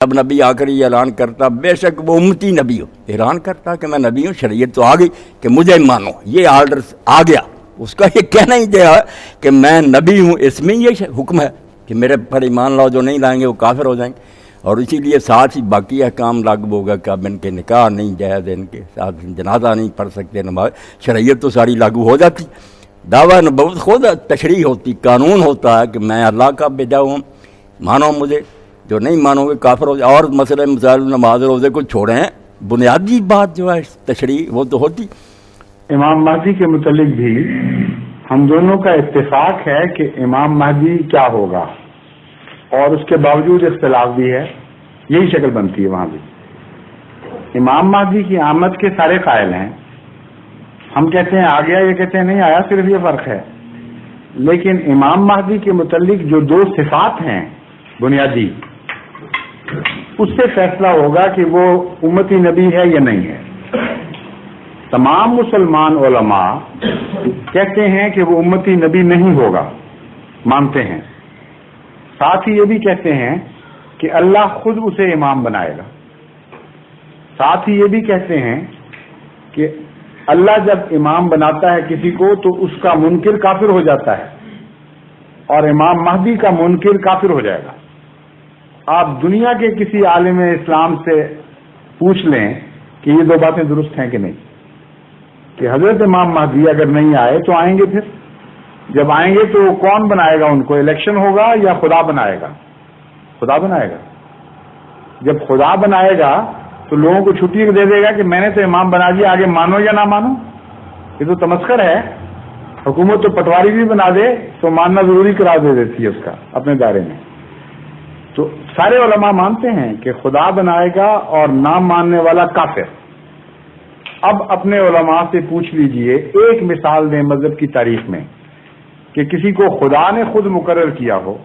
اب نبی آ کر یہ اعلان کرتا، بے شک وہ امتی نبی ہو، اعلان کرتا کہ میں نبی ہوں، شریعت تو آ گئی کہ مجھے مانو، یہ آرڈر آ گیا، اس کا یہ کہنا ہی دیا کہ میں نبی ہوں، اس میں یہ حکم ہے کہ میرے پر ایمان لاؤ، جو نہیں لائیں گے وہ کافر ہو جائیں گے۔ اور اسی لیے ساتھ ہی باقی احکام لاگو ہوگا کہ اب ان کے نکاح نہیں جائز، ان کے ساتھ جنازہ نہیں پڑھ سکتے، نماز، شریعت تو ساری لاگو ہو جاتی۔ دعویٰ نبوت خود تشریح ہوتی، قانون ہوتا ہے کہ میں اللہ کا بھیجا ہوں، مانو مجھے، جو نہیں مانو گے کافر ہو جائے۔ اور مسئلہ مسائل نماز روزے کو چھوڑیں، بنیادی بات جو ہے تشریح وہ تو ہوتی۔ امام مہدی کے متعلق بھی ہم دونوں کا اتفاق ہے کہ امام مہدی کیا ہوگا، اور اس کے باوجود اختلاف بھی ہے، یہی شکل بنتی ہے وہاں بھی۔ امام مہدی کی آمد کے سارے قائل ہیں، ہم کہتے ہیں آ گیا، یہ کہتے ہیں نہیں آیا، صرف یہ فرق ہے۔ لیکن امام مہدی کے متعلق جو دو صفات ہیں بنیادی، اس سے فیصلہ ہوگا کہ وہ امتی نبی ہے یا نہیں ہے۔ تمام مسلمان علماء کہتے ہیں کہ وہ امتی نبی نہیں ہوگا، مانتے ہیں۔ ساتھ ہی یہ بھی کہتے ہیں کہ اللہ خود اسے امام بنائے گا۔ ساتھ ہی یہ بھی کہتے ہیں کہ اللہ جب امام بناتا ہے کسی کو تو اس کا منکر کافر ہو جاتا ہے، اور امام مہدی کا منکر کافر ہو جائے گا۔ آپ دنیا کے کسی عالم اسلام سے پوچھ لیں کہ یہ دو باتیں درست ہیں کہ نہیں، کہ حضرت امام مہدی اگر نہیں آئے تو آئیں گے، پھر جب آئیں گے تو کون بنائے گا ان کو؟ الیکشن ہوگا یا خدا بنائے گا؟ خدا بنائے گا۔ جب خدا بنائے گا تو لوگوں کو چھٹی دے دے گا کہ میں نے تو امام بنا دیا، آگے مانو یا نہ مانو؟ یہ تو تمسخر ہے۔ حکومت تو پٹواری بھی بنا دے تو ماننا ضروری قرار دے دیتی ہے اس کا اپنے دائرے میں۔ تو سارے علماء مانتے ہیں کہ خدا بنائے گا اور نہ ماننے والا کافر۔ اب اپنے علماء سے پوچھ لیجئے، ایک مثال دیں مذہب کی تاریخ میں کہ کسی کو خدا نے خود مقرر کیا ہو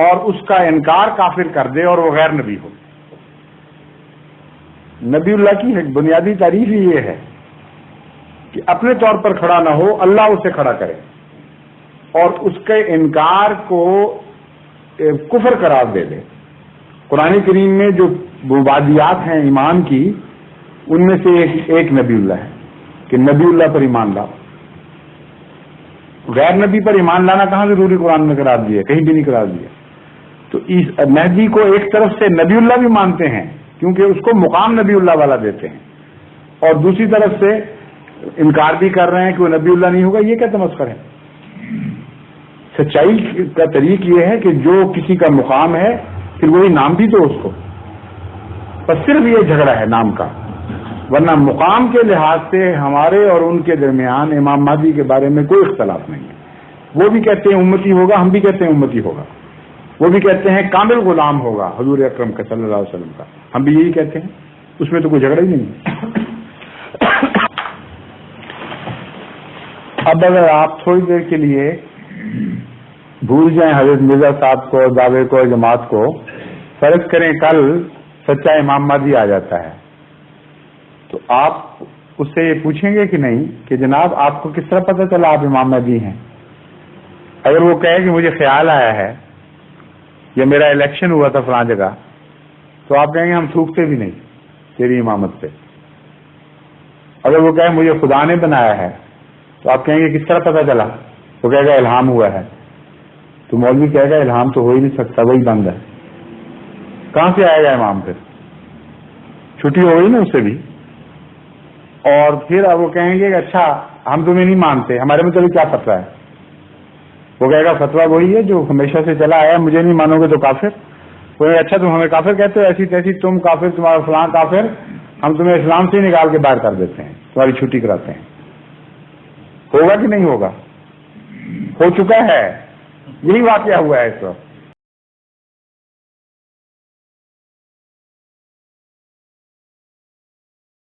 اور اس کا انکار کافر کر دے اور وہ غیر نبی ہو۔ نبی اللہ کی بنیادی تعریف ہی یہ ہے کہ اپنے طور پر کھڑا نہ ہو، اللہ اسے کھڑا کرے اور اس کے انکار کو کفر قرار دے دے۔ قرآن کریم میں جو مبادیات ہیں ایمان کی، ان میں سے ایک نبی اللہ ہے کہ نبی اللہ پر ایمان لاؤ۔ غیر نبی پر ایمان لانا کہاں ضروری قرآن میں قرار دیا؟ کہیں بھی نہیں قرار دیا۔ تو مہدی کو ایک طرف سے نبی اللہ بھی مانتے ہیں کیونکہ اس کو مقام نبی اللہ والا دیتے ہیں، اور دوسری طرف سے انکار بھی کر رہے ہیں کہ وہ نبی اللہ نہیں ہوگا۔ یہ کیا تمسخر ہے؟ سچائی کا طریق یہ ہے کہ جو کسی کا مقام ہے پھر وہی نام بھی دو اس کو، بس صرف یہ جھگڑا ہے نام کا، ورنہ مقام کے لحاظ سے ہمارے اور ان کے درمیان امام مہدی کے بارے میں کوئی اختلاف نہیں ہے۔ وہ بھی کہتے ہیں امتی ہوگا، ہم بھی کہتے ہیں امتی ہوگا۔ وہ بھی کہتے ہیں کامل غلام ہوگا حضور اکرم کا صلی اللہ علیہ وسلم کا، ہم بھی یہی کہتے ہیں۔ اس میں تو کوئی جھگڑا ہی نہیں ہے۔ اب اگر آپ تھوڑی دیر کے لیے بھول جائیں حضرت مرزا صاحب کو، دعوے کو، جماعت کو، فرض کریں کل سچا امام مہدی آ جاتا ہے، تو آپ اس سے یہ پوچھیں گے کہ نہیں کہ جناب آپ کو کس طرح پتہ چلا آپ امام مہدی ہیں؟ اگر وہ کہے کہ مجھے خیال آیا ہے یا میرا الیکشن ہوا تھا فلاں جگہ، تو آپ کہیں گے ہم تھوکتے بھی نہیں تیری امامت پہ۔ اگر وہ کہے مجھے خدا نے بنایا ہے، تو آپ کہیں گے کس طرح پتہ چلا؟ وہ کہے گا الہام ہوا ہے۔ تو مولوی کہے گا الہام تو ہو ہی نہیں سکتا، وہی بند ہے، کہاں سے آئے گا امام؟ پھر چھٹی ہو گئی نا اس سے بھی۔ اور پھر اب وہ کہیں گے کہ اچھا ہم تمہیں نہیں مانتے، ہمارے متعلق کیا فتویٰ ہے؟ وہ کہے گا فتویٰ وہی ہے جو ہمیشہ سے چلا آیا، مجھے نہیں مانو گے تو کافر۔ وہ کہے گا اچھا تم ہمیں کافر کہتے ہو، ایسی تیسی تم کافر، تمہارا فلاں کافر، ہم تمہیں اسلام سے نکال کے باہر کر دیتے ہیں، تمہاری چھٹی کراتے ہیں۔ ہوگا کہ نہیں ہوگا؟ ہو چکا ہے، یہی واقعہ ہوا ہے اس وقت۔